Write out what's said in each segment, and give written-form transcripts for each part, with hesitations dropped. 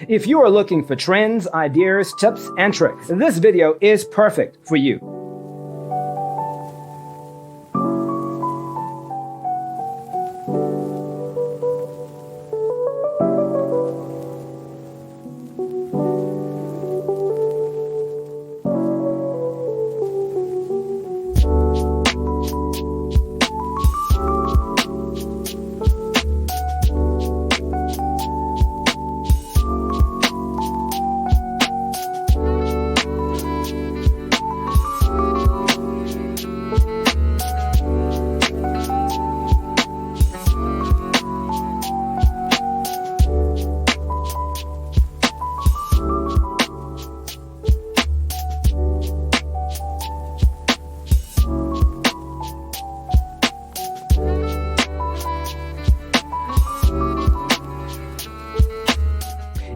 If you are looking for trends, ideas, tips, and tricks, this video is perfect for you.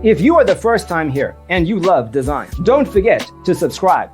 If you are the first time here and you love design, don't forget to subscribe.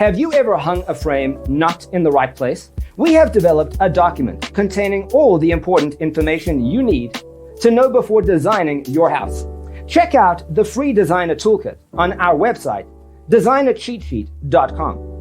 Have you ever hung a frame not in the right place? We have developed a document containing all the important information you need to know before designing your house. Check out the free designer toolkit on our website, designercheatsheet.com.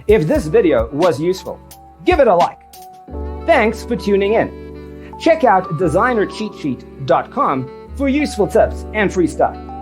If this video was useful, give it a like. Thanks for tuning in. Check out designercheatsheet.com for useful tips and free stuff.